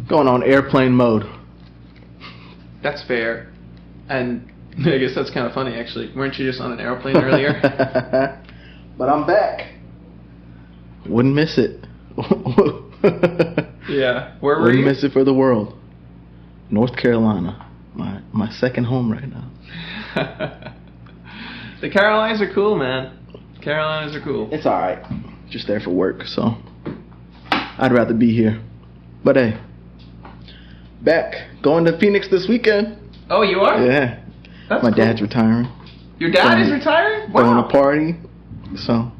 Going on airplane mode. That's fair. And I guess that's kind of funny, actually. Weren't you just on an airplane earlier? But I'm back. Wouldn't miss it. Yeah. Where were Wouldn't you? miss it for the world. North Carolina. My second home right now. The Carolinas are cool, man. Carolinas are cool. It's alright. Just there for work, so I'd rather be here. But hey, back. Going to Phoenix this weekend. Oh, you are? Yeah. That's My cool. dad's retiring. Your dad is retiring? Wow. Throwing a party. So,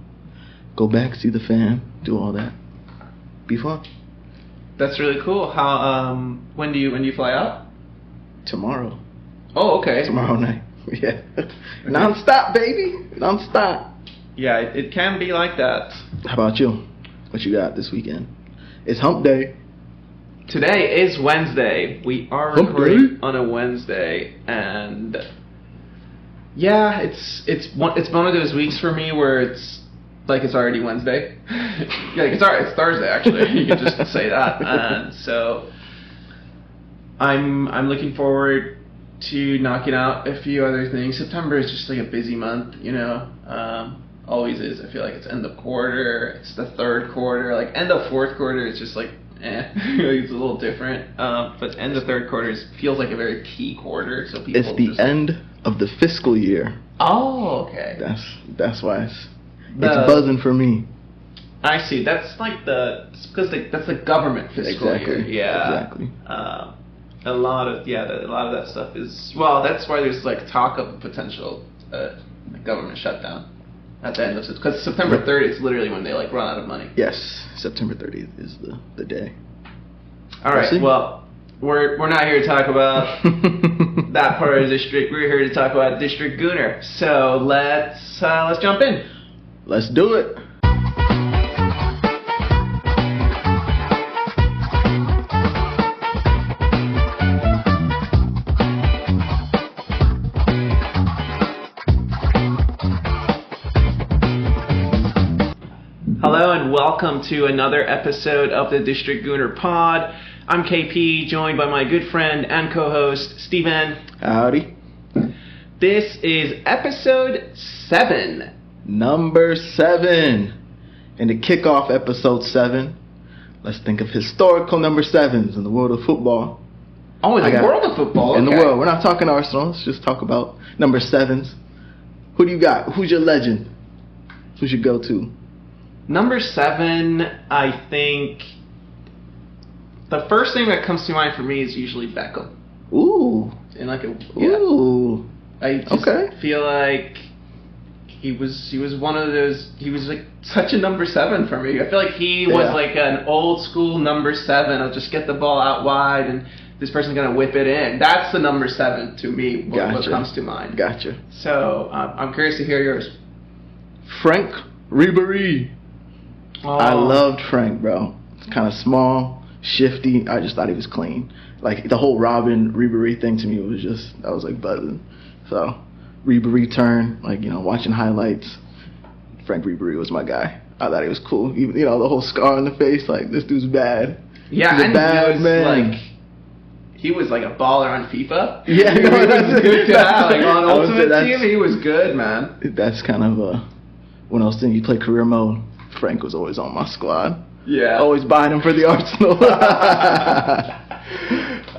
go back, see the fam, do all that. Be fun. That's really cool. How? When do you fly out? Tomorrow. Oh, okay. Tomorrow night. Yeah. Non-stop, baby. Non-stop. Yeah, it can be like that. How about you? What you got this weekend? It's hump day. Today is Wednesday. We are Hump recording day? on a Wednesday, and yeah, it's one of those weeks for me where it's like it's already Wednesday. Yeah, it's Thursday actually. You can just say that. And so I'm looking forward to knocking out a few other things. September is just like a busy month, you know. Always is. I feel like it's end of quarter. It's the third quarter. Like end of fourth quarter, it's just like it's a little different. But end of third quarter feels like a very key quarter. So people. It's the end of the fiscal year. Oh, okay. That's why it's buzzing for me. I see. That's like because that's the government fiscal year. Yeah. Exactly. A lot of that stuff is that's why there's like talk of a potential government shutdown at the end of it, because September 30th is literally when they like run out of money. Yes, September 30th is the day. All right. Well, we're not here to talk about that part of the district. We're here to talk about District Gooner. So let's jump in. Let's do it. Hello and welcome to another episode of the District Gooner Pod. I'm KP, joined by my good friend and co-host, Steven. Howdy. This is episode 7. Number 7. And to kick off episode 7, let's think of historical number 7s in the world of football. Oh, in the world of football? In the okay. world. We're not talking Arsenal. Let's just talk about number 7s. Who do you got? Who's your legend? Who's your go-to? Number 7, I think the first thing that comes to mind for me is usually Beckham. Ooh. In like Ooh. I just feel like he was one of those. He was like such a number 7 for me. I feel like he was like an old school number 7. I'll just get the ball out wide and this person's gonna whip it in. That's the number 7 to me. What comes to mind. Gotcha. So I'm curious to hear yours. Frank Ribery. Oh. I loved Frank, bro. It's kind of small, shifty. I just thought he was clean. Like the whole Robin Ribery thing to me was I was like buzzing. So Ribery turn, like, you know, watching highlights. Frank Ribery was my guy. I thought he was cool. Even, you know, the whole scar on the face, like this dude's bad. Yeah, He's a and bad man. He was like a baller on FIFA. Yeah, he was a good guy. Like on Ultimate Team, he was good, man. That's kind of when I was thinking you play career mode. Frank was always on my squad. Yeah. Always buying him for the Arsenal.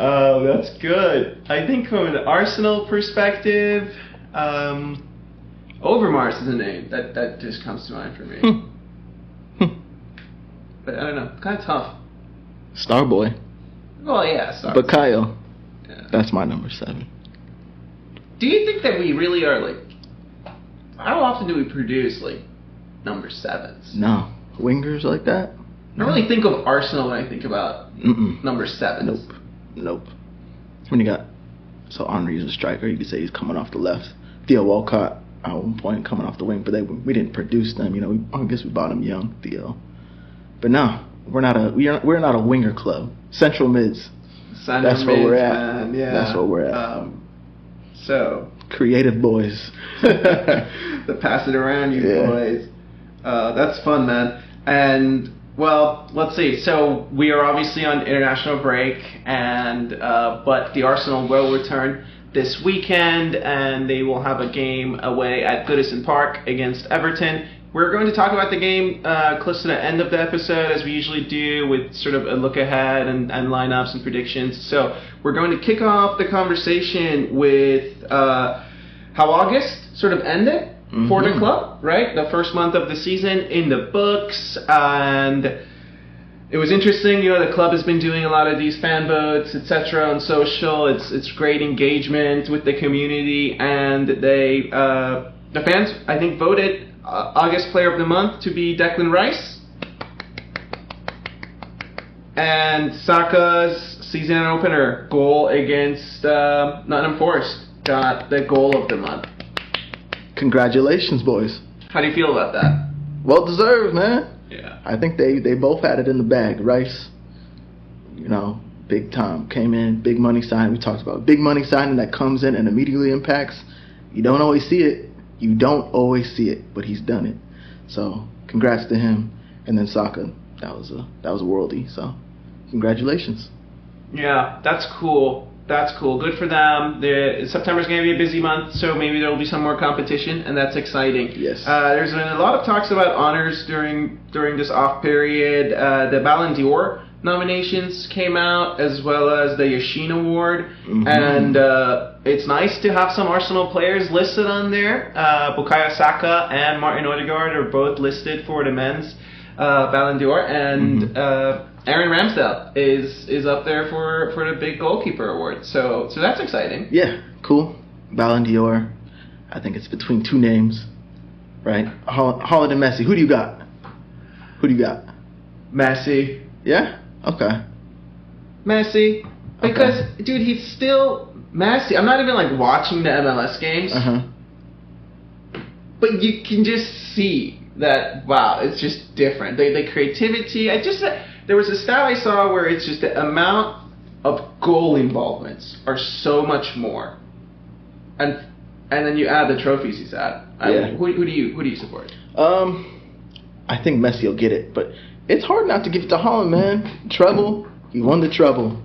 Oh, that's good. I think from an Arsenal perspective, Overmars is a name that just comes to mind for me. But I don't know, kind of tough. Starboy. Well, yeah, Starboy. Bakayo. Yeah. That's my number 7. Do you think that we really are like? How often do we produce like number 7s? No. Wingers like that? I don't really think of Arsenal when I think about number 7s. Nope. When you got, so Henry's a striker, you could say he's coming off the left. Theo Walcott at one point coming off the wing, but we didn't produce them. You know, I guess we bought him young, Theo. But no, we're not a winger club. Central mids. That's where we're at. Man, yeah. That's where we're at. So creative boys. The pass it around you boys. That's fun, man. And Well, let's see. So we are obviously on international break, and but the Arsenal will return this weekend, and they will have a game away at Goodison Park against Everton. We're going to talk about the game close to the end of the episode, as we usually do, with sort of a look ahead and lineups and predictions. So we're going to kick off the conversation with how August sort of ended for the club, right? The first month of the season in the books, and it was interesting. You know, the club has been doing a lot of these fan votes, etc., on social. It's great engagement with the community, and they the fans, I think, voted August Player of the Month to be Declan Rice, and Saka's season opener goal against Nottingham Forest got the goal of the month. Congratulations, boys. How do you feel about that? Well deserved, man. Yeah. I think they both had it in the bag. Rice, you know, big time. Came in, big money signing. We talked about big money signing that comes in and immediately impacts. You don't always see it. But he's done it. So congrats to him. And then Saka, that was a worldie. So congratulations. Yeah, that's cool. That's cool. Good for them. September's going to be a busy month, so maybe there will be some more competition, and that's exciting. Yes. There's been a lot of talks about honors during this off period. The Ballon d'Or nominations came out, as well as the Yashin Award, and it's nice to have some Arsenal players listed on there. Bukayo Saka and Martin Odegaard are both listed for the men's Ballon d'Or, and Aaron Ramsdale is up there for the big goalkeeper award. So that's exciting. Yeah, cool. Ballon d'Or. I think it's between two names, right? Haaland and Messi. Who do you got? Messi. Yeah? Okay. Messi. Because, dude, he's still Messi. I'm not even, like, watching the MLS games. But you can just see that, wow, it's just different. The creativity. There was a stat I saw where it's just the amount of goal involvements are so much more. And then you add the trophies he's had. Yeah. Who do you support? I think Messi will get it, but it's hard not to give it to Haaland, man. Treble. He won the treble.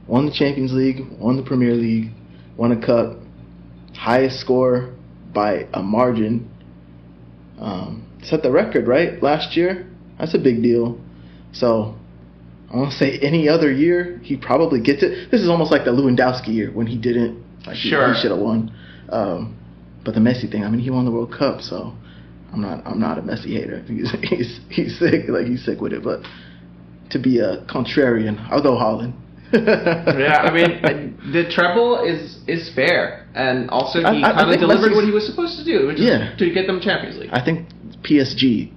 Won the Champions League. Won the Premier League. Won a cup. Highest score by a margin. Set the record, right? Last year. That's a big deal. So, I want to say any other year, he probably gets it. This is almost like the Lewandowski year when he didn't. Like sure. He should have won. But the Messi thing, I mean, he won the World Cup, so I'm not a Messi hater. He's sick, like he's sick with it. But to be a contrarian, I'll go Haaland. Yeah, I mean, the treble is fair, and also he kind of delivered what he was supposed to do, which is to get them Champions League. I think PSG,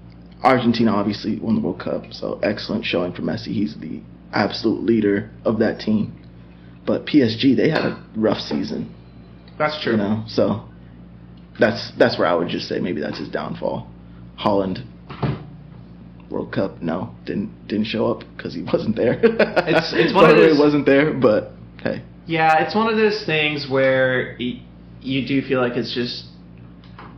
Argentina obviously won the World Cup, so excellent showing for Messi. He's the absolute leader of that team. But PSG, they had a rough season. That's true. You know, so that's where I would just say maybe that's his downfall. Haaland, World Cup, no, didn't show up because he wasn't there. It's one of those. He wasn't there, but hey. Yeah, it's one of those things where you do feel like it's just.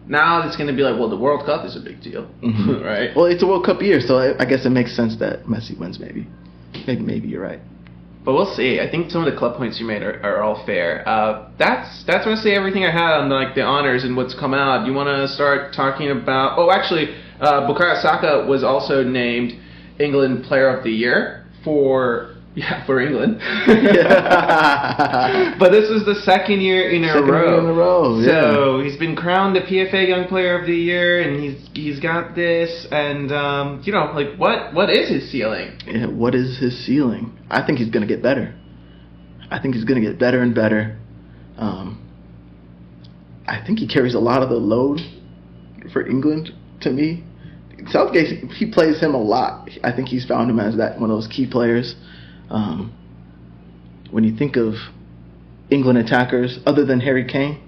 Now it's going to be like, well, the World Cup is a big deal, right? Well, it's a World Cup year, so I guess it makes sense that Messi wins. Maybe you're right. But we'll see. I think some of the club points you made are all fair. That's mostly everything I had on the honors and what's come out. You want to start talking about? Oh, actually, Bukayo Saka was also named England Player of the Year for England. But this is the second year in a row. So he's been crowned the PFA Young Player of the Year, and he's got this. And what is his ceiling? Yeah, what is his ceiling? I think he's gonna get better. I think he's gonna get better and better. I think he carries a lot of the load for England. To me, Southgate, he plays him a lot. I think he's found him as one of those key players. When you think of England attackers, other than Harry Kane,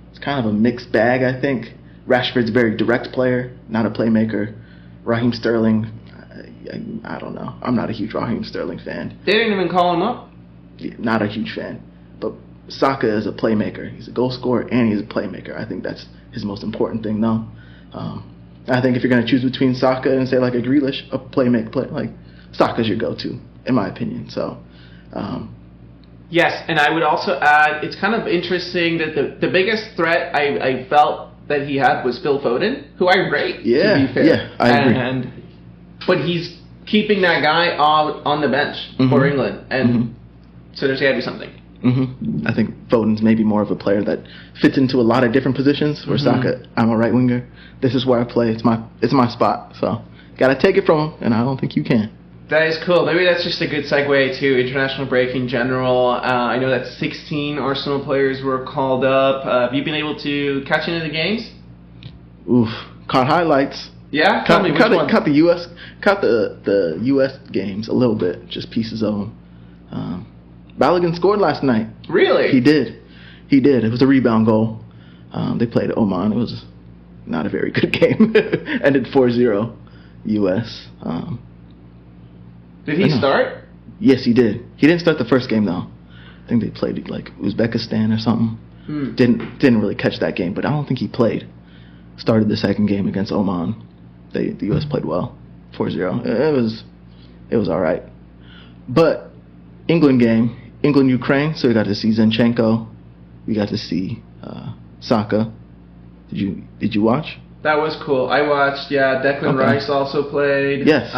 it's kind of a mixed bag, I think. Rashford's a very direct player, not a playmaker. Raheem Sterling, I don't know. I'm not a huge Raheem Sterling fan. They didn't even call him up? Yeah, not a huge fan. But Saka is a playmaker. He's a goal scorer and he's a playmaker. I think that's his most important thing, though. I think if you're going to choose between Saka and say like a Grealish, a play, like Saka's your go-to, in my opinion. So, yes, and I would also add, it's kind of interesting that the biggest threat I felt that he had was Phil Foden, who I rate, to be fair. Yeah, I agree. But he's keeping that guy on the bench for England, and so there's got to be something. I think Foden's maybe more of a player that fits into a lot of different positions. Where Saka, I'm a right winger. This is where I play. It's my spot. So gotta take it from him, and I don't think you can. That is cool. Maybe that's just a good segue to international break in general. I know that 16 Arsenal players were called up. Have you been able to catch any of the games? Oof, caught highlights. Yeah, tell me which one. Caught the U.S. games a little bit, just pieces of them. Balogun scored last night. Really? He did. It was a rebound goal. They played Oman. It was not a very good game. Ended 4-0 U.S. Did he start? Yes, he did. He didn't start the first game though. I think they played like Uzbekistan or something. Didn't really catch that game, but I don't think he played. Started the second game against Oman. The U.S. played well. 4-0. It was all right. But England game. England-Ukraine, so we got to see Zinchenko. We got to see Saka. Did you watch? That was cool. I watched, Declan Rice also played. Yes,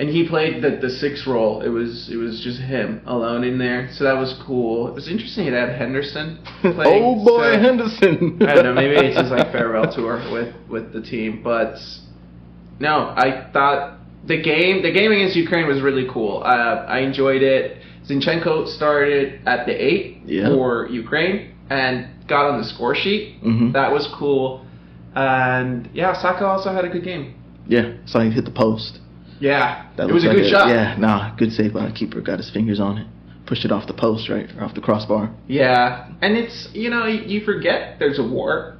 And he played the sixth role. It was just him alone in there, so that was cool. It was interesting it had Henderson playing. Oh boy, so, Henderson! I don't know, maybe it's his like farewell tour with the team, but no, I thought the game against Ukraine was really cool. I enjoyed it. Zinchenko started at the 8 for Ukraine and got on the score sheet. That was cool. And Saka also had a good game. Yeah, saw he hit the post. Yeah, it was a good shot. Yeah, good save by the keeper. Got his fingers on it. Pushed it off the post, right? Or off the crossbar. Yeah, and it's, you forget there's a war.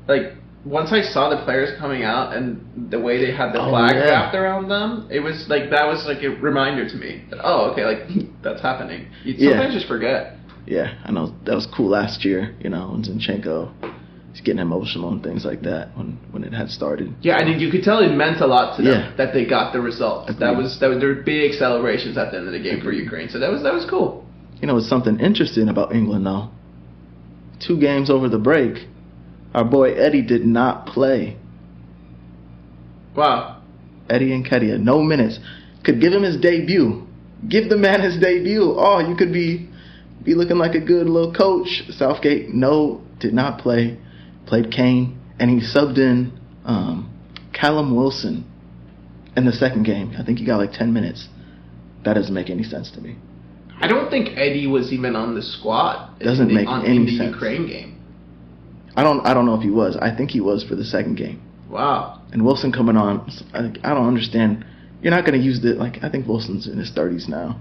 Like, once I saw the players coming out and the way they had the flag wrapped around them, it was like, that was like a reminder to me that, that's happening. You sometimes just forget. Yeah, I know. That was cool last year, when Zinchenko was getting emotional and things like that when it had started. Yeah, and you could tell it meant a lot to them that they got the result. That was there were big celebrations at the end of the game for Ukraine. So that was cool. It's something interesting about England though. 2 games over the break, our boy Eddie did not play. Wow. Eddie Nketiah, no minutes. Could give him his debut. Give the man his debut. Oh, you could be looking like a good little coach. Southgate, did not play. Played Kane, and he subbed in Callum Wilson in the second game. I think he got like 10 minutes. That doesn't make any sense to me. I don't think Eddie was even on the squad. Doesn't make any sense. In the Ukraine game. I don't know if he was. I think he was for the second game. Wow. And Wilson coming on, I don't understand. You're not going to use I think Wilson's in his 30s now.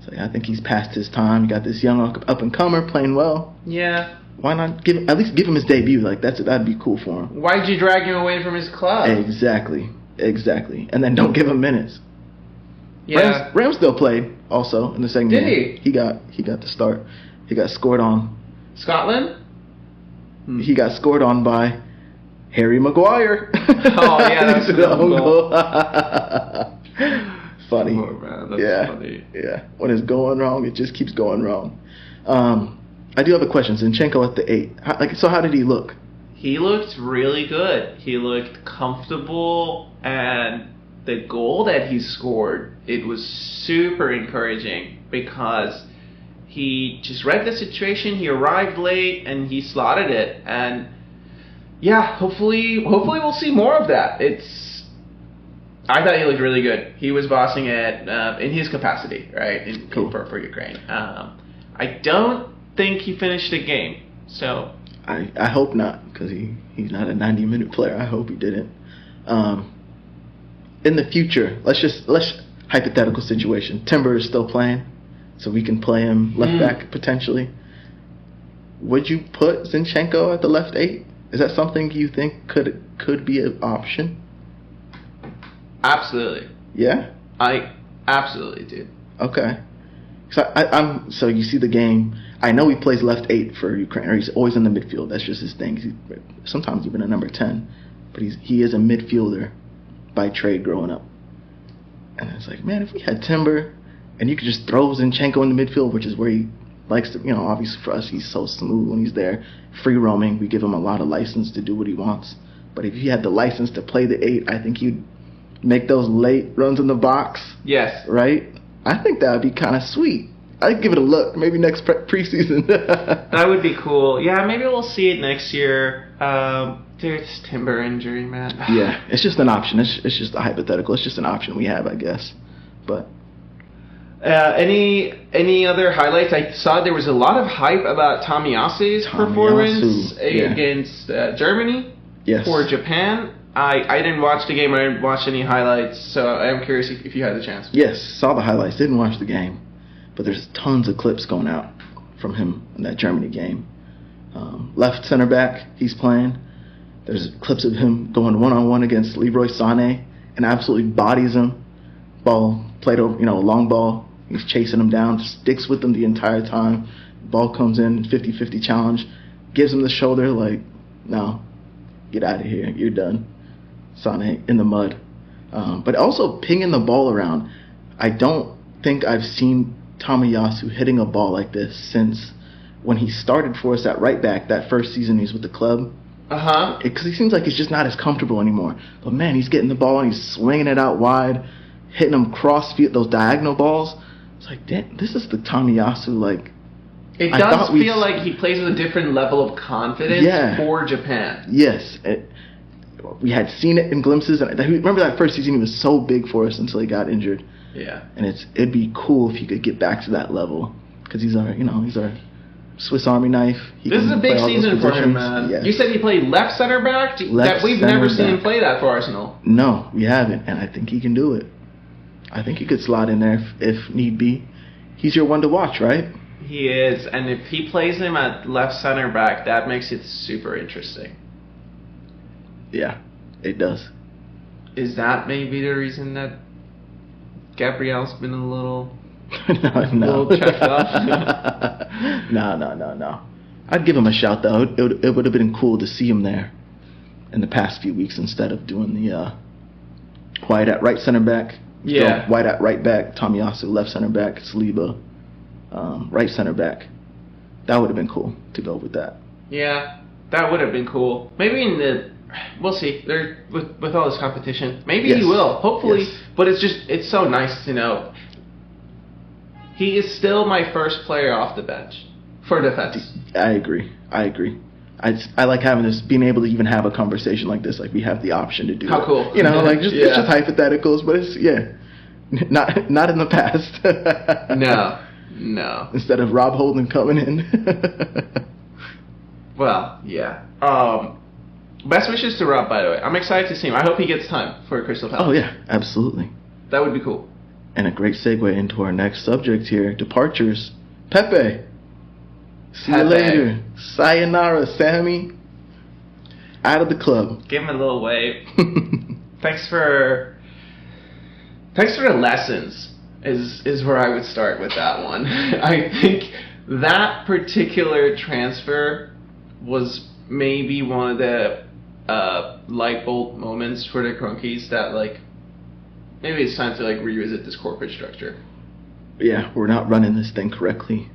So I think he's past his time. You got this young up-and-comer playing well. Yeah. Why not at least give him his debut? Like that'd be cool for him. Why'd you drag him away from his club? Exactly. And then don't give him minutes. Yeah. Ramsdale played also in the second game. Did he? He got the start. He got scored on. Scotland? He got scored on by Harry Maguire. Oh yeah, that's the own goal. Funny. Oh man, that's funny. Yeah. When it's going wrong, it just keeps going wrong. I do have a question. Zinchenko at the 8. So how did he look? He looked really good. He looked comfortable, and the goal that he scored, it was super encouraging because he just read the situation. He arrived late and he slotted it, and hopefully we'll see more of that. I thought he looked really good. He was bossing it in his capacity, right? For Ukraine. I don't think he finished the game, so I hope not, because he's not a 90-minute player. I hope he didn't. In the future, let's hypothetical situation. Timber is still playing, so we can play him left back potentially. Would you put Zinchenko at the left 8? Is that something you think could be an option? Absolutely. Yeah? I absolutely do. Okay. So you see the game. I know he plays left 8 for Ukraine, or he's always in the midfield. That's just his thing. Sometimes even a number 10. but he is a midfielder by trade growing up. And it's like, man, if we had Timber and you could just throw Zinchenko in the midfield, which is where he likes to, obviously for us, he's so smooth when he's there. Free roaming, we give him a lot of license to do what he wants. But if you had the license to play the 8, I think you'd make those late runs in the box. Yes. Right? I think that would be kind of sweet. I'd give it a look. Maybe next preseason. That would be cool. Yeah, maybe we'll see it next year. There's Timber injury, man. Yeah, it's just an option. It's just a hypothetical. It's just an option we have, I guess. But any other highlights? I saw there was a lot of hype about Tomiyasu's performance against Germany for Japan. I didn't watch the game. I didn't watch any highlights, so I am curious if you had the chance. Yes, saw the highlights. Didn't watch the game, but there's tons of clips going out from him in that Germany game. Left center back, he's playing. There's clips of him going one-on-one against Leroy Sané and absolutely bodies him. Ball played over, a long ball. He's chasing him down, sticks with him the entire time. Ball comes in, 50-50 challenge, gives him the shoulder like, no, get out of here, you're done. Sané in the mud. But also pinging the ball around. I don't think I've seen Tomiyasu hitting a ball like this since when he started for us at right back that first season he was with the club. Because he seems like he's just not as comfortable anymore. But man, he's getting the ball and he's swinging it out wide, hitting them cross field, those diagonal balls. It's like, damn, this is the Tomiyasu. Like, it does feel like he plays with a different level of confidence for Japan. Yes, we had seen it in glimpses, and remember that first season he was so big for us until he got injured. Yeah, and it'd be cool if he could get back to that level because he's our Swiss Army knife. This is a big season for him, man. Yes. You said he played left center back. We've never seen him play that for Arsenal. No, we haven't, and I think he can do it. I think he could slot in there if need be. He's your one to watch, right? He is, and if he plays him at left center back, that makes it super interesting. Yeah, it does. Is that maybe the reason that Gabriel's been a little... No. checked off? No. I'd give him a shout though. It would have been cool to see him there in the past few weeks instead of doing the White at right center back. Yeah. White at right back. Tomiyasu left center back. Saliba right center back. That would have been cool to go with that. Yeah, that would have been cool. Maybe we'll see. With all this competition, maybe he will. Hopefully, but it's so nice to know. He is still my first player off the bench for defense. I agree. I like having this, being able to even have a conversation like this. Like we have the option to do. How it. cool! Like it's just hypotheticals, but it's not in the past. No. Instead of Rob Holden coming in. Well, yeah. Best wishes to Rob, by the way. I'm excited to see him. I hope he gets time for Crystal Palace. Oh yeah, absolutely. That would be cool. And a great segue into our next subject here: departures. Pepe. See you later. Sayonara, Sammy. Out of the club. Give him a little wave. Thanks for the lessons. Is where I would start with that one. I think that particular transfer was maybe one of the light bulb moments for the Cronkies that maybe it's time to revisit this corporate structure. Yeah, we're not running this thing correctly.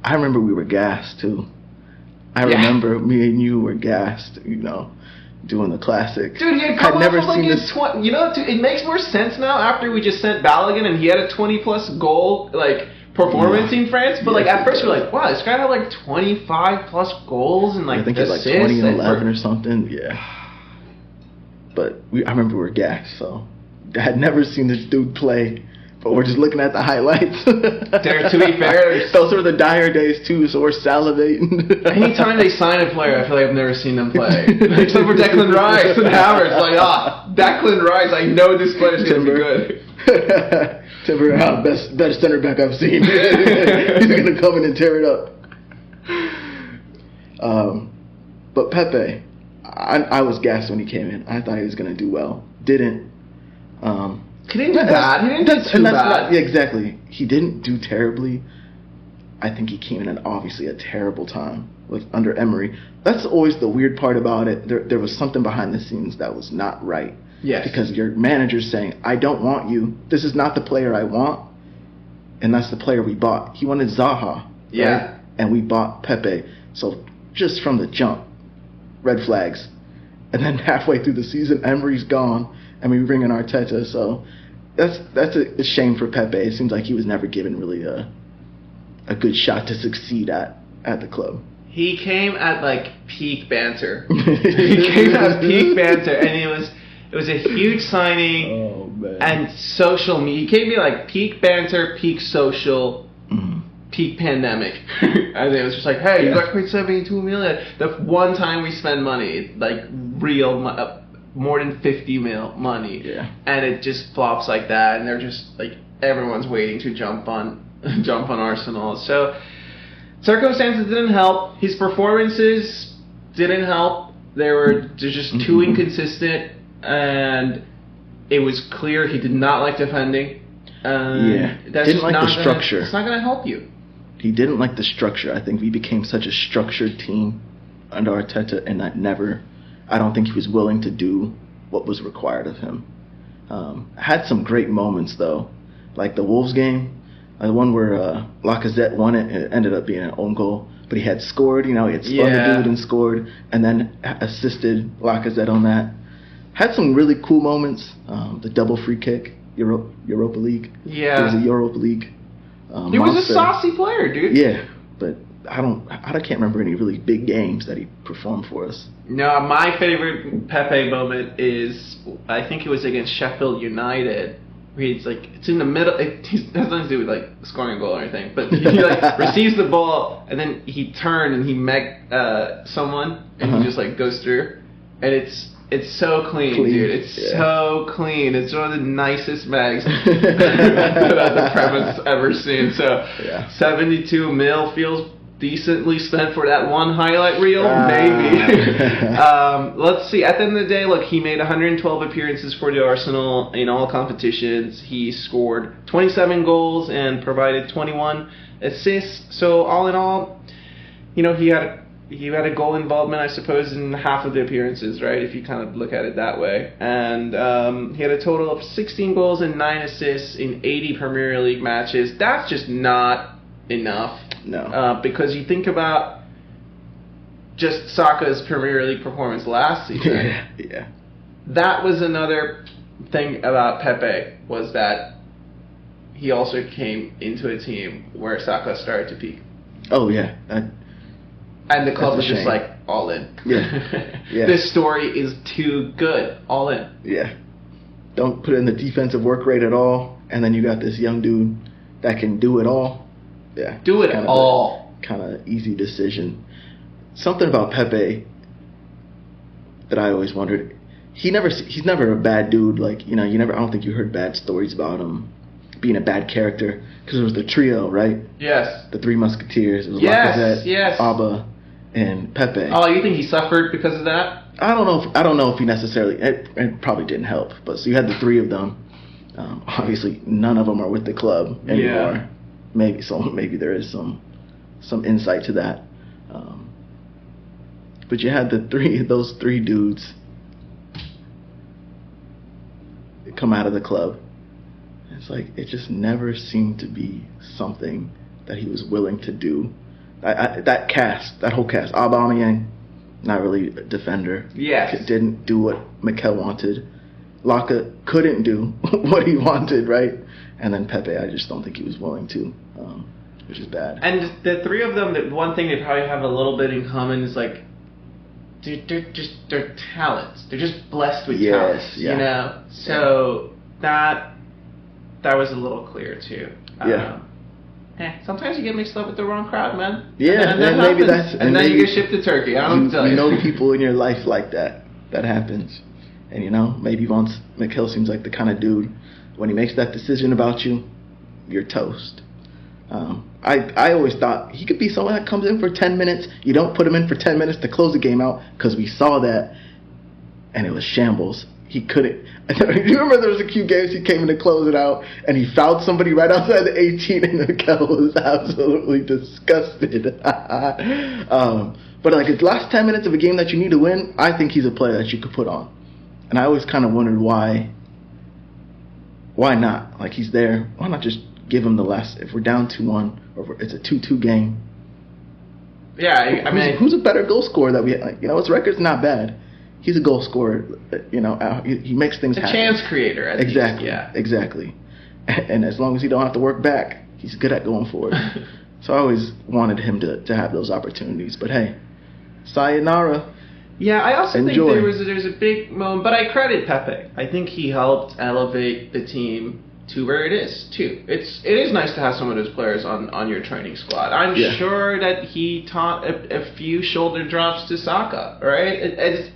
I remember we were gassed too. I remember me and you were gassed, doing the classic. Dude, you had never seen this. It makes more sense now after we just sent Balogun and he had a 20+ goal performance in France. But at first we're like, wow, this guy had 25+ goals and I think it was 20 and 11 or something. Yeah. But I remember we were gassed, so I had never seen this dude play. But we're just looking at the highlights. To be fair, those were the dire days too, so we're salivating. Anytime they sign a player, I feel like I've never seen them play. Except for Declan Rice and Havertz. Declan Rice, I know this player's going to be good. Timber, best center back I've seen. He's going to come in and tear it up. But Pepe, I was gassed when he came in. I thought he was going to do well. Didn't. He didn't do bad. He didn't do too bad. Exactly. He didn't do terribly. I think he came in at obviously a terrible time under Emery. That's always the weird part about it. There was something behind the scenes that was not right. Yes. Because your manager's saying, I don't want you. This is not the player I want. And that's the player we bought. He wanted Zaha. Yeah. Right? And we bought Pepe. So just from the jump, red flags. And then halfway through the season, Emery's gone, and we bring in Arteta. So that's a shame for Pepe. It seems like he was never given really a good shot to succeed at the club. He came at like peak banter. He came at peak banter, and it was a huge signing. Oh man! And social media. He came to like peak banter, peak social, peak pandemic. And it was just like, hey, you got paid $72 million. The one time we spend money, like real more than 50 mil money. Yeah. And it just flops like that, and they're just like everyone's waiting to jump on Arsenal. So circumstances didn't help. His performances didn't help. They're just too inconsistent, and it was clear he did not like defending. That's didn't like the structure. It's not going to help you. He didn't like the structure. I think we became such a structured team under Arteta, and I don't think he was willing to do what was required of him. Had some great moments though, like the Wolves game, the one where Lacazette won it, and it ended up being an own goal. But he had scored, he had spun the dude and scored, and then assisted Lacazette on that. Had some really cool moments. The double free kick, Europa League. Yeah. It was a Europa League. He was a saucy player, dude. Yeah, but I can't remember any really big games that he performed for us. No, my favorite Pepe moment is, I think it was against Sheffield United. Where he's like, it's in the middle. It has nothing to do with like scoring a goal or anything. But he like receives the ball, and then he turned and he met someone, and he just like goes through, and it's so clean, dude. It's so clean. It's one of the nicest mags that the Premier's ever seen. So 72 mil feels decently spent for that one highlight reel, maybe. Let's see. At the end of the day, look, he made 112 appearances for the Arsenal in all competitions. He scored 27 goals and provided 21 assists. So all in all, he had a goal involvement, I suppose, in half of the appearances, right? If you kind of look at it that way. And he had a total of 16 goals and 9 assists in 80 Premier League matches. That's just not enough. No. Because you think about just Saka's Premier League performance last season. Yeah. That was another thing about Pepe, was that he also came into a team where Saka started to peak. Oh, yeah. And the club was just like, all in. Yeah. This story is too good. All in. Yeah. Don't put in the defensive work rate at all, and then you got this young dude that can do it all. Yeah. Do it all. Kind of easy decision. Something about Pepe that I always wondered. He's never a bad dude. Like, I don't think you heard bad stories about him being a bad character, because it was the trio, right? Yes. The Three Musketeers. It was Lacazette, yes. Abba, and Pepe. Oh, you think he suffered because of that? I don't know if he necessarily. It probably didn't help. But so you had the three of them. Obviously, none of them are with the club anymore. Yeah. Maybe there is some insight to that. But you had those three dudes come out of the club. It's like it just never seemed to be something that he was willing to do. That whole cast, Aubameyang, not really a defender. Yes. Didn't do what Mikel wanted. Laka couldn't do what he wanted, right? And then Pepe, I just don't think he was willing to, which is bad. And the three of them, the one thing they probably have a little bit in common is like, they're talents. They're just blessed with talents, yeah. So that was a little clear too. Sometimes you get mixed up with the wrong crowd, man. Yeah, and maybe that's and then you get shipped to Turkey. I don't tell you. You know people in your life like that. That happens. And maybe once Mikel seems like the kind of dude, when he makes that decision about you, you're toast. I always thought he could be someone that comes in for 10 minutes. You don't put him in for 10 minutes to close the game out, because we saw that, and it was shambles. he couldn't. Do you remember there was a few games he came in to close it out, and he fouled somebody right outside the 18, and Mikel was absolutely disgusted. But like his last 10 minutes of a game that you need to win, I think he's a player that you could put on. And I always kind of wondered why not? Like, he's there. Why not just give him the last? If we're down 2-1, or if it's a 2-2 game. Yeah, I mean, who's a better goal scorer that we like? His record's not bad. He's a goal scorer. He makes things happen. A chance creator. Exactly. Yeah. Exactly. And as long as he don't have to work back, he's good at going forward. So I always wanted him to have those opportunities. But hey, sayonara. Yeah, I also Enjoy. think there's a big moment, but I credit Pepe. I think he helped elevate the team to where it is too. It is nice to have some of those players on your training squad. I'm sure that he taught a few shoulder drops to Saka. Right?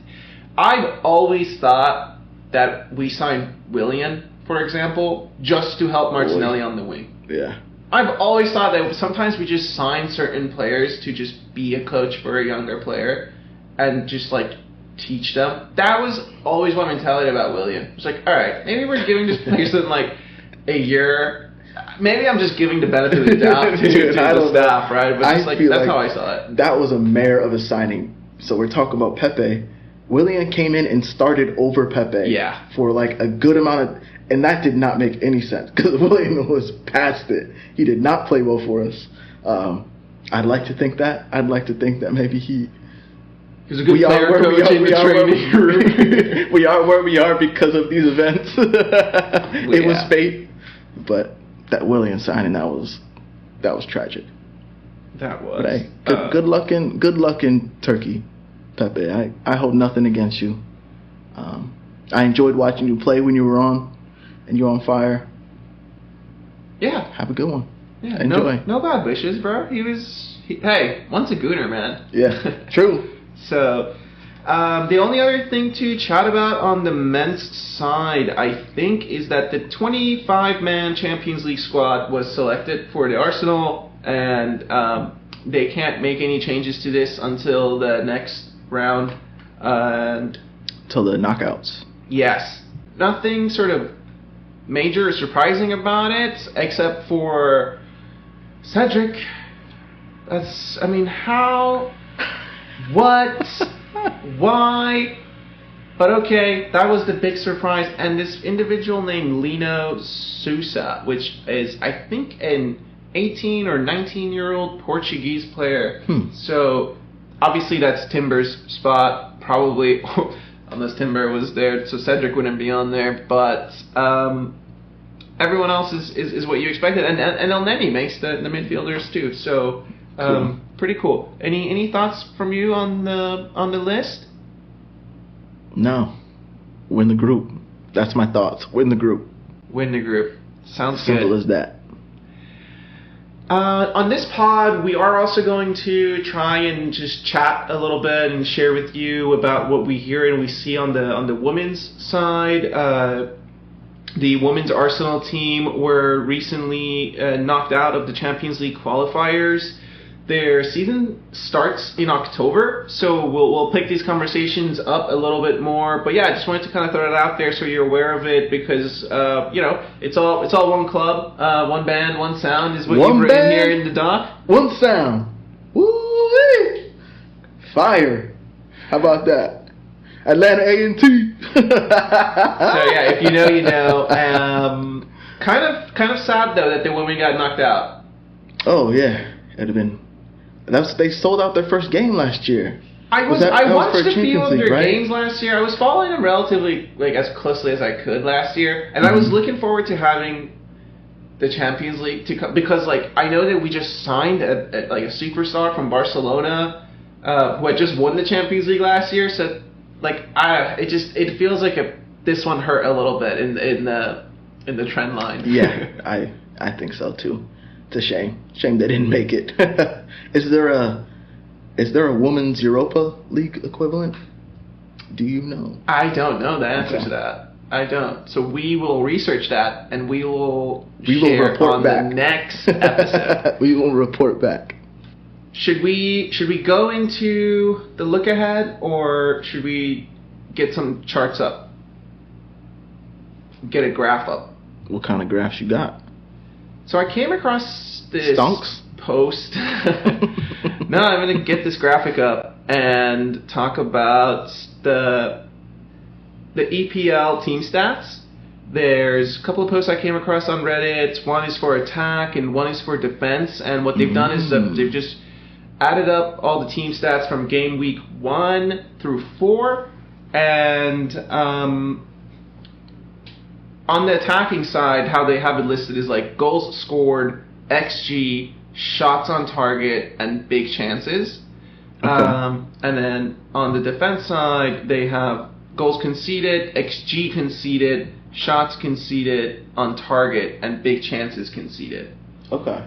I've always thought that we signed Willian, for example, just to help Martinelli on the wing. Yeah. I've always thought that sometimes we just sign certain players to just be a coach for a younger player and just like teach them. That was always my mentality about Willian. It's like, all right, maybe we're giving this person like a year. Maybe I'm just giving the benefit of the doubt to the staff, right? But that's how I saw it. That was a mare of a signing. So we're talking about Pepe. Willian came in and started over Pepe for like a good amount of, and that did not make any sense because Willian was past it. He did not play well for us. I'd like to think that. Maybe he's a good player coach in the training room. We are where we are because of these events. It was fate, but that Willian signing, that was tragic. That was. But hey, good luck in Turkey, Pepe. I hold nothing against you. I enjoyed watching you play when you were on, and you're on fire. Yeah. Have a good one. Yeah. Enjoy. No bad wishes, bro. Hey, once a Gooner, man. Yeah. True. So, the only other thing to chat about on the men's side, I think, is that the 25-man Champions League squad was selected for the Arsenal, and they can't make any changes to this until the next round. Till the knockouts. Yes. Nothing sort of major or surprising about it, except for Cedric. How... What? Why? But okay, that was the big surprise. And this individual named Lino Sousa, which is, I think, an 18 or 19-year-old Portuguese player. So, obviously that's Timber's spot, probably, unless Timber was there, so Cedric wouldn't be on there. But everyone else is what you expected. And El Neni makes the midfielders too. So... Cool. Pretty cool. Any thoughts from you on the list? No. Win the group. That's my thoughts. Win the group. Win the group. Sounds Simple good. as that. On this pod, we are also going to try and just chat a little bit and share with you about what we hear and we see on the women's side. The women's Arsenal team were recently knocked out of the Champions League qualifiers. Their season starts in October, so we'll pick these conversations up a little bit more. But yeah, I just wanted to kind of throw it out there so you're aware of it because it's all one club, one band, one sound is what you've written here in the doc. One sound. Woo-wee! Fire. How about that? Atlanta A&T. So yeah, if you know, you know. Kind of sad though that the women got knocked out. Oh yeah, it'd have been. They sold out their first game last year. I watched a few of their games last year. I was following them relatively as closely as I could last year, and I was looking forward to having the Champions League to come because I know that we just signed a superstar from Barcelona who had just won the Champions League last year. So it feels like this one hurt a little bit in the trend line. Yeah, I think so too. It's a shame. Shame they didn't make it. Is there a women's Europa League equivalent? Do you know? I don't know the answer to that. I don't. So we will research that and we will report on back. The next episode. We will report back. Should we go into the look ahead or should we get some charts up? get a graph up. What kind of graphs you got? So I came across this Stonks? post. No, I'm going to get this graphic up and talk about the EPL team stats. There's a couple of posts I came across on Reddit. One is for attack and one is for defense. And what they've done is they've just added up all the team stats from game week 1 through 4. And on the attacking side, how they have it listed is like goals scored, XG, shots on target, and big chances. Okay. And then on the defense side, they have goals conceded, XG conceded, shots conceded on target, and big chances conceded. Okay.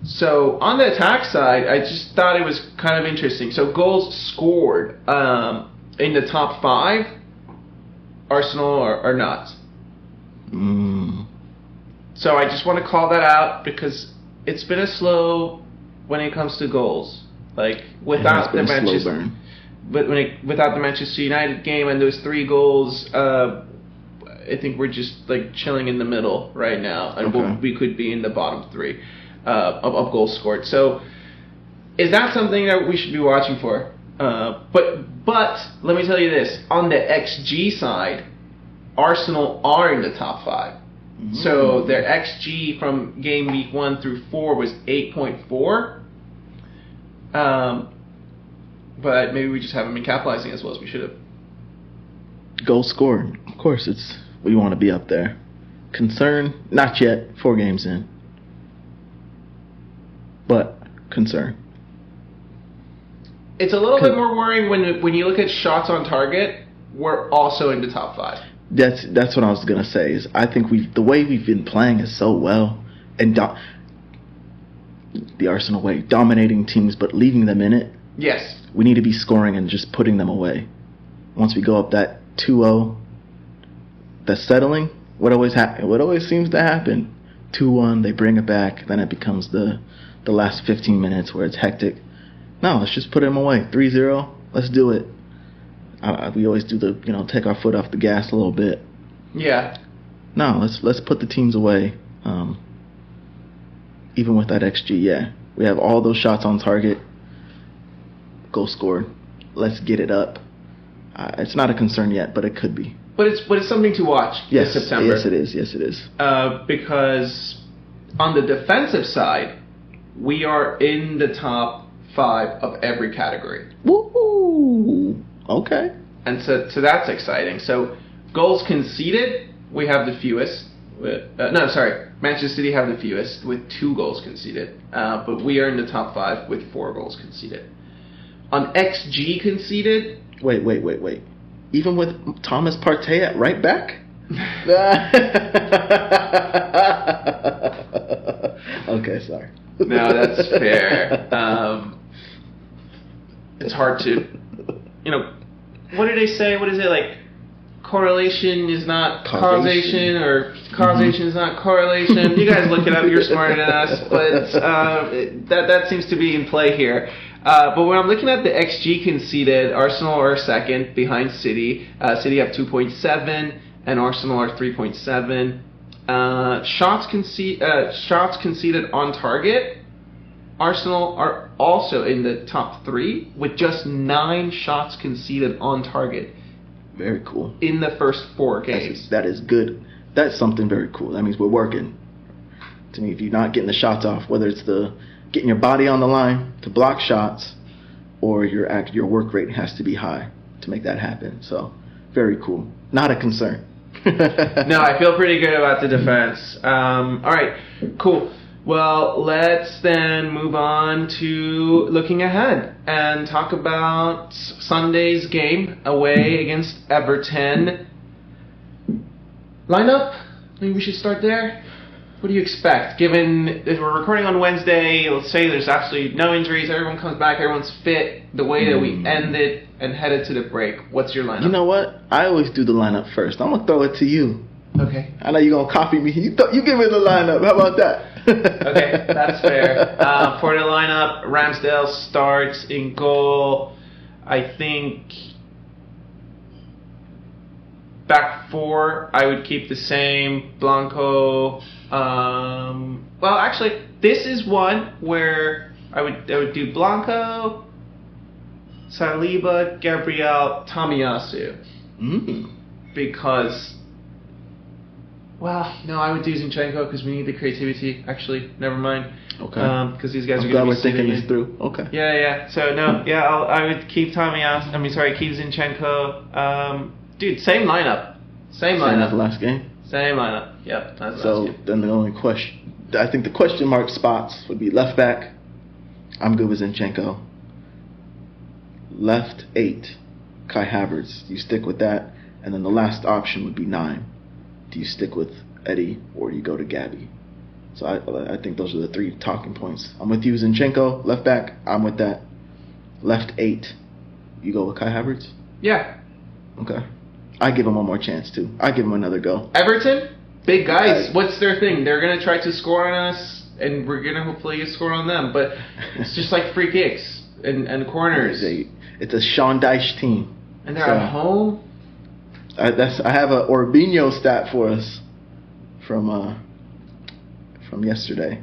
So on the attack side, I just thought it was kind of interesting. So goals scored in the top 5, Arsenal are not. So I just want to call that out because it's been a slow when it comes to goals. Like without the Manchester, without the Manchester United game and those 3 goals, I think we're just like chilling in the middle right now, and we could be in the bottom 3 of goals scored. So is that something that we should be watching for? But let me tell you this: on the XG side, Arsenal are in the top 5. So their XG from game week 1 through 4 was 8.4. But maybe we just haven't been capitalizing as well as we should have. Goal scored. Of course, we want to be up there. Concern? Not yet. 4 games in. But concern. It's a little bit more worrying when you look at shots on target. We're also in the top 5. That's what I was gonna say. Is I think the way we've been playing is so well, and the Arsenal way, dominating teams but leaving them in it. Yes. We need to be scoring and just putting them away. Once we go up that 2-0, that's settling. What always seems to happen? 2-1, they bring it back, then it becomes the last 15 minutes where it's hectic. No, let's just put them away. 3-0, let's do it. We always do take our foot off the gas a little bit. Yeah. No, let's put the teams away. Even with that XG, yeah, we have all those shots on target. Goal scored. Let's get it up. It's not a concern yet, but it could be. But it's something to watch this September. Yes, it is. Yes, it is. Because on the defensive side, we are in the top 5 of every category. Woo! Okay. And so that's exciting. So goals conceded, we have the fewest. Manchester City have the fewest with 2 goals conceded. But we are in the top 5 with 4 goals conceded. On XG conceded... Wait. Even with Thomas Partey at right back? Okay, sorry. No, that's fair. It's hard to... what do they say? What is it, like, correlation is not causation, or causation is not correlation? You guys look it up, you're smarter than us, but that seems to be in play here. But when I'm looking at the XG conceded, Arsenal are second behind City. City have 2.7, and Arsenal are 3.7. Shots conceded on target, Arsenal are also in the top 3 with just 9 shots conceded on target. Very cool. In the first 4 games. That is good. That's something very cool. That means we're working. To me, if you're not getting the shots off, whether it's getting your body on the line to block shots, or your work rate has to be high to make that happen. So, very cool. Not a concern. No, I feel pretty good about the defense. All right, cool. Well, let's then move on to looking ahead and talk about Sunday's game away against Everton. Lineup? Maybe we should start there. What do you expect? Given if we're recording on Wednesday, let's say there's absolutely no injuries, everyone comes back, everyone's fit, the way that we ended and headed to the break, what's your lineup? You know what? I always do the lineup first. I'm going to throw it to you. Okay. I know you're going to copy me. You give me the lineup. How about that? Okay, that's fair. For the lineup, Ramsdale starts in goal. I think Back four, I would keep the same. Blanco. Well, actually, this is one where I would do Blanco, Saliba, Gabriel, Tomiyasu. Because, well, no, I would do Zinchenko because we need the creativity. Actually, never mind. Okay. Because these guys I'm are glad going to be we're thinking sitting this in. through. Okay. Yeah. So no, yeah, I would keep Tomiyasu. Keep Zinchenko. Dude, same lineup. Same Same as lineup. the last game. Same lineup. Yep. That's So last game. then the only question, I think the question mark spots would be left back. I'm good with Zinchenko. Left 8, Kai Havertz. Do you stick with that? And then the last option would be 9. Do you stick with Eddie or do you go to Gabby? So I think those are the 3 talking points. I'm with you, Zinchenko. Left back, I'm with that. Left 8, you go with Kai Havertz? Yeah. Okay. I give him one more chance too. I give him another go. Everton, big guys. What's their thing? They're gonna try to score on us, and we're gonna hopefully score on them. But it's just like free kicks and corners. It's a Sean Dyche team. And they're at home. I have a Orbinho stat for us from yesterday.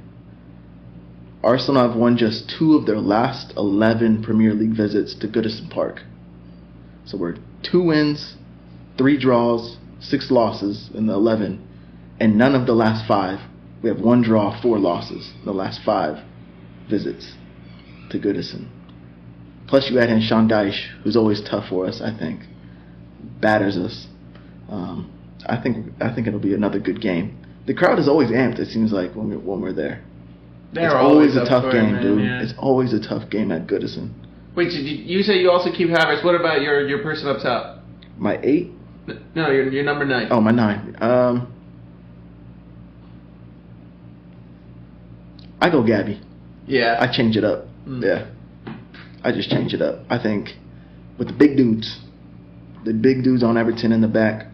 Arsenal have won just 2 of their last 11 Premier League visits to Goodison Park. So we're 2 wins, 3 draws, 6 losses in the 11, and none of the last 5. We have 1 draw, 4 losses in the last 5 visits to Goodison. Plus you add in Sean Dyche, who's always tough for us, I think. Batters us. I think it'll be another good game. The crowd is always amped, it seems like, when we're there. They're it's always a up tough for game, it, man, dude. yeah. It's always a tough game at Goodison. Wait, did you say you also keep Havertz? What about your person up top? My 8? No, your number 9. Oh, my 9. I go Gabby. Yeah. I change it up. Yeah. I just change it up. I think with the big dudes on Everton in the back,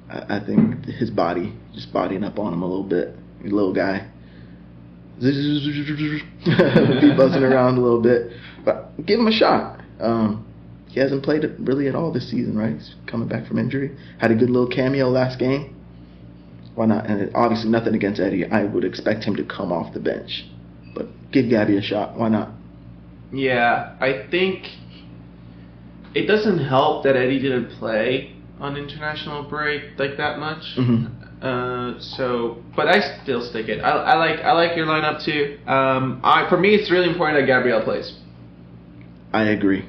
I think his body, just bodying up on him a little bit. Little guy. Be buzzing around a little bit. But give him a shot. He hasn't played it really at all this season, right? He's coming back from injury. Had a good little cameo last game. Why not? And obviously nothing against Eddie. I would expect him to come off the bench. But give Gabby a shot. Why not? Yeah, I think it doesn't help that Eddie didn't play on international break like that much. But I still stick it. I like your lineup too. For me, it's really important that Gabriel plays. I agree.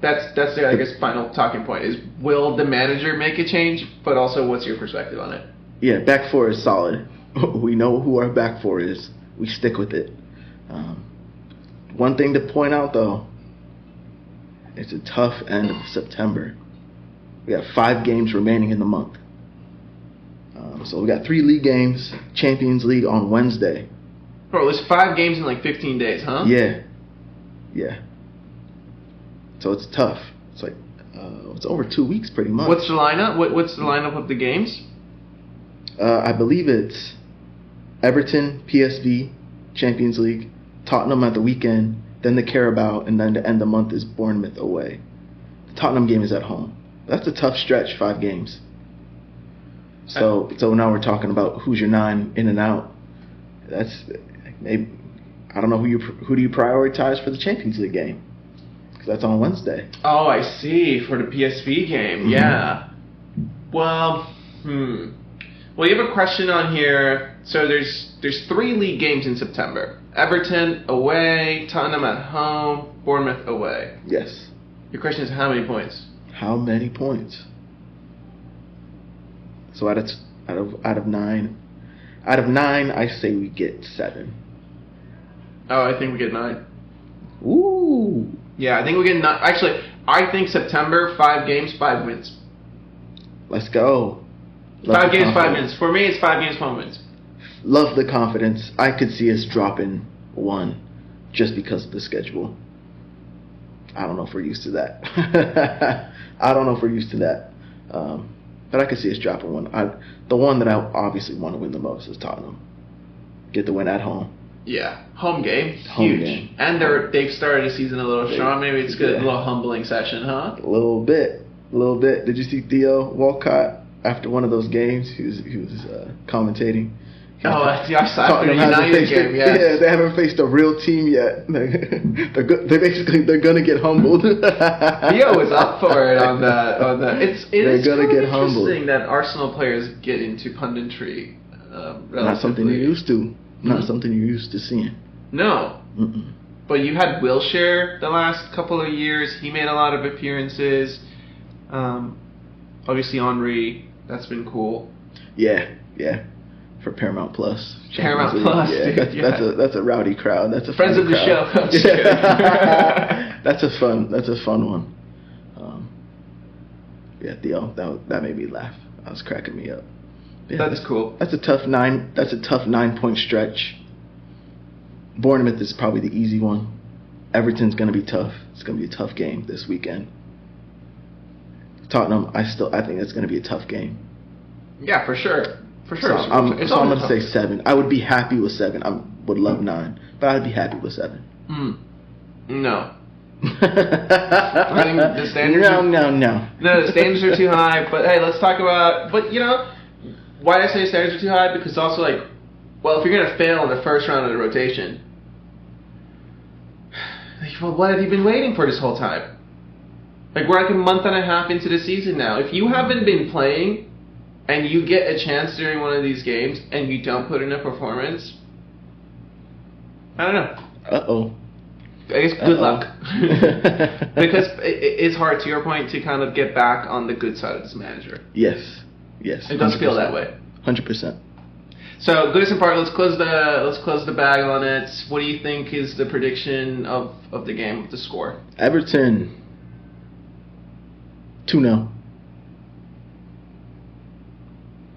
That's the I guess final talking point is will the manager make a change, but also what's your perspective on it? Yeah, back 4 is solid. We know who our back 4 is. We stick with it. One thing to point out though, it's a tough end of September. We have 5 games remaining in the month. So we got 3 league games, Champions League on Wednesday. Bro, there's 5 games in like 15 days, huh? Yeah. So it's tough. It's like it's over 2 weeks pretty much. What's the lineup? What's the lineup of the games? I believe it's Everton, PSV, Champions League, Tottenham at the weekend, then the Carabao, and then the end of the month is Bournemouth away. The Tottenham game is at home. That's a tough stretch, 5 games. So now we're talking about who's your 9 in and out. That's maybe, I don't know who do you prioritize for the Champions League game? Because that's on Wednesday. Oh, I see. For the PSV game, yeah. Well, Well, you have a question on here. So there's 3 league games in September. Everton away, Tottenham at home, Bournemouth away. Yes. Your question is how many points? How many points? So out of 9, I say we get 7. Oh, I think we get 9. Ooh. Yeah, I think we get 9. Actually, I think September 5 games, 5 wins. Let's go. 5 games, 5 wins. For me, it's 5 games, 5 wins. Love the confidence. I could see us dropping 1 just because of the schedule. I don't know if we're used to that. But I could see us dropping 1. The one that I obviously want to win the most is Tottenham. Get the win at home. Yeah, home game, Home huge. game. And they've started the season a little strong. Maybe it's good, a little humbling session, huh? A little bit. a little bit. Did you see Theo Walcott after one of those games? He was commentating. I saw it in the United game. Yes. Yeah, they haven't faced a real team yet. They're gonna get humbled. Theo was up for it on that. It's gonna really get humbled. Interesting that Arsenal players get into punditry. Not something you're used to. Mm-hmm. Not something you're used to seeing. No. Mm-mm. But you had Wilshere the last couple of years. He made a lot of appearances. Obviously Henry. That's been cool. Yeah. For Paramount Plus. Paramount Plus, yeah, dude, that's a rowdy crowd. That's a friends of the crowd. show. I'm just kidding. That's a fun one. Yeah, Theo, that made me laugh. That was cracking me up. Yeah, that's cool. That's a tough 9-point stretch. Bournemouth is probably the easy one. Everton's gonna be tough. It's gonna be a tough game this weekend. Tottenham, I think it's gonna be a tough game. Yeah, for sure. So I'm going to say 7. I would be happy with 7. I would love 9, but I'd be happy with 7. No. I think the standards. No, the standards are too high. But hey, let's talk about. But why did I say standards are too high? Because also if you're gonna fail in the first round of the rotation, well, what have you been waiting for this whole time? We're a month and a half into the season now. If you haven't been playing, and you get a chance during one of these games, and you don't put in a performance, I don't know. Uh-oh. I guess good luck. Because it's hard, to your point, to kind of get back on the good side of this manager. Yes. It does feel that way. 100%. So Goodison Park, let's close the bag on it. What do you think is the prediction of the game, of the score? Everton 2-0.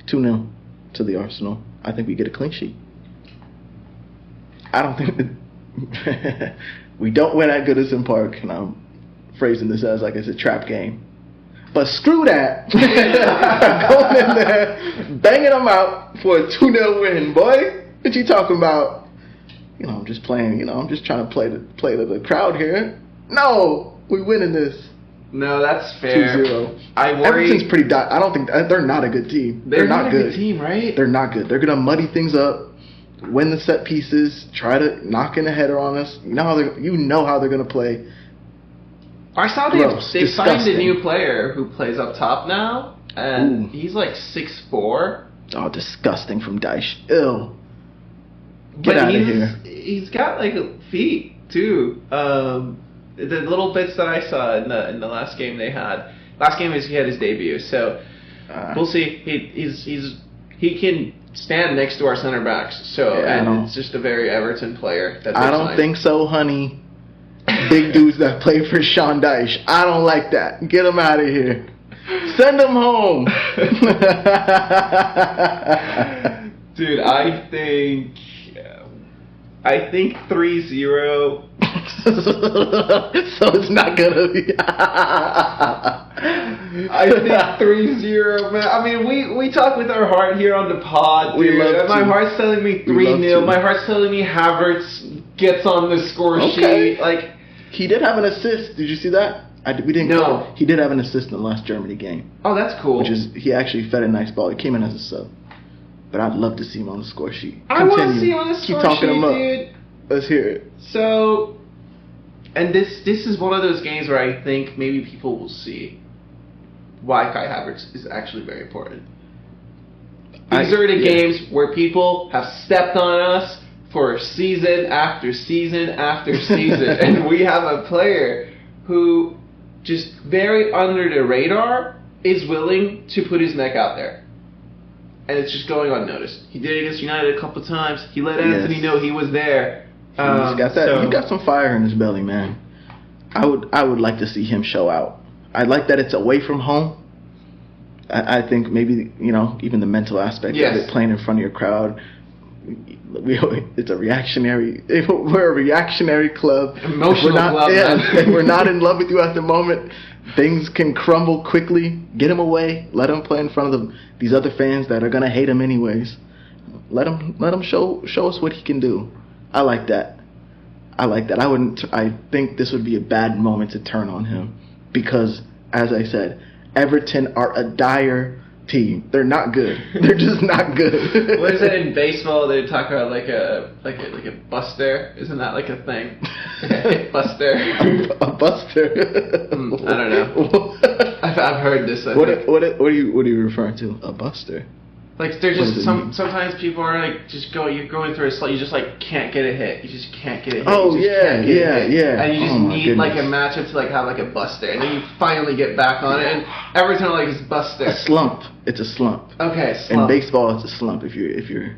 2-0 to the Arsenal. I think we get a clean sheet. I don't think we don't win at Goodison Park, and I'm phrasing this as like it's a trap game. But screw that. Going in there, banging them out for a 2-0 win, boy. What you talking about? I'm just playing, I'm just trying to play to the crowd here. No, we winning this. No, that's fair. 2-0. I worry. Everything's pretty. I don't think they're not a good team. They're not a good team, right? They're not good. They're gonna muddy things up, win the set pieces, try to knock in the header on us. You know how they're gonna play. I saw they've signed a new player who plays up top now, and he's 6'4". Oh, disgusting from Dyche. Ew. Get out of here. He's got feet too. The little bits that I saw in the last game they had. Last game he had his debut, so we'll see. He can stand next to our center backs. So it's just a very Everton player. I don't think so, honey. Big dudes that play for Sean Dyche. I don't like that. Get him out of here. Send him home. Dude, I think 3-0. So it's not gonna be. I think 3-0, man. I mean, we talk with our heart here on the pod, dude. My heart's telling me 3-0. My heart's telling me Havertz gets on the score sheet. He did have an assist. Did you see that? We didn't. No. He did have an assist in the last Germany game. Oh, that's cool. He actually fed a nice ball. He came in as a sub. But I'd love to see him on the score sheet. I want to see him on the score sheet, dude. Let's hear it. So, and this is one of those games where I think maybe people will see why Kai Havertz is actually very important. These are the games where people have stepped on us for season after season after season, and we have a player who just very under the radar is willing to put his neck out there. And it's just going unnoticed. He did it against United a couple of times. He let Anthony know he was there. He's got some fire in his belly, man. I would like to see him show out. I like that it's away from home. I think maybe even the mental aspect of it, playing in front of your crowd. It's a reactionary. We're a reactionary club. Emotional club. If we're not in love with you at the moment, things can crumble quickly. Get him away. Let him play in front of these other fans that are gonna hate him anyways. Let him show us what he can do. I like that. I think this would be a bad moment to turn on him because, as I said, Everton are a dire team. They're not good. They're just not good. What is it in baseball? They talk about like a buster. Isn't that like a thing? A buster. A buster. I don't know. I've heard this. What are you referring to? A buster. Like there's just sometimes people are like you're going through a slump, you just like can't get a hit. You just can't get a hit. Oh yeah. And you just need goodness. like a matchup to like have like a buster, and then you finally get back on it, and every time like it's buster. A slump. It's a slump. Okay, slump. In baseball, it's a slump. If you're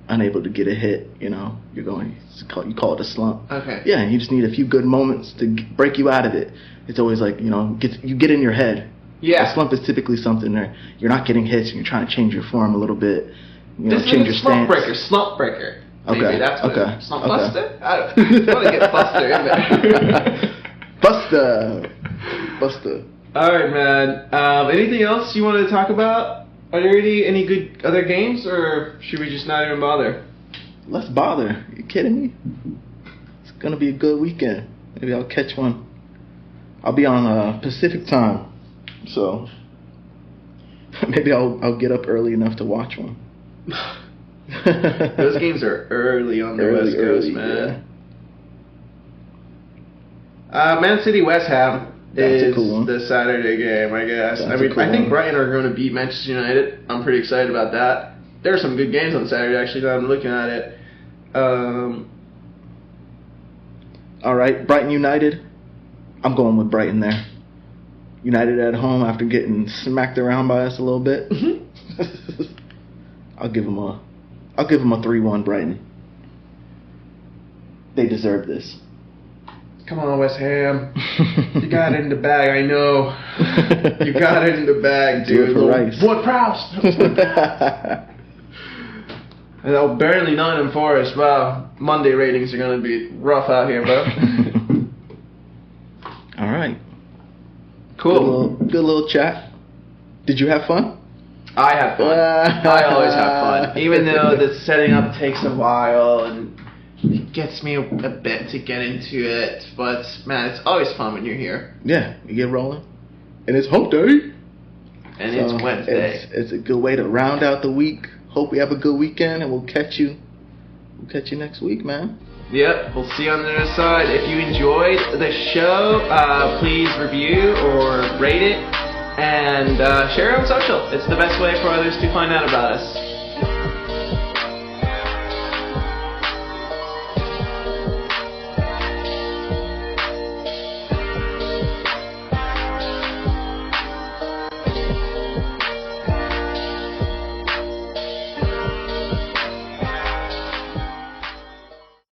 unable to get a hit, you call it a slump. Okay. Yeah, and you just need a few good moments to break you out of it. It's always like you get in your head. Yeah. A slump is typically something where you're not getting hits and you're trying to change your form a little bit. Change your slump stance. Slump breaker. Okay. Maybe that's what Okay. Slump Okay. buster? I want to get buster in there. Buster. Alright, man. Anything else you wanted to talk about? Are there any good other games, or should we just not even bother? Let's bother. Are you kidding me? It's going to be a good weekend. Maybe I'll catch one. I'll be on Pacific time. So maybe I'll get up early enough to watch one. Those games are early on the West Coast, man. Yeah. Man City West Ham is cool the Saturday game, I guess. That's a cool I think one. Brighton are going to beat Manchester United. I'm pretty excited about that. There are some good games on Saturday, actually, now I'm looking at it. All right, Brighton United. I'm going with Brighton there. United at home after getting smacked around by us a little bit. I'll give them a 3-1 Brighton. They deserve this. Come on, West Ham. You got it in the bag, I know. You got it in the bag, dude. Do it for Rice. What Prowse? And barely Nottingham Forest. Wow, Monday ratings are going to be rough out here, bro. All right. Cool. Good little chat. Did you have fun? I have fun. I always have fun. Even though the setting up takes a while and it gets me a bit to get into it. But, man, it's always fun when you're here. Yeah, you get rolling. And it's hump day. And it's Wednesday. It's a good way to round out the week. Hope we have a good weekend, and we'll catch you next week, man. Yep, we'll see you on the other side. If you enjoyed the show, please review or rate it and share it on social. It's the best way for others to find out about us.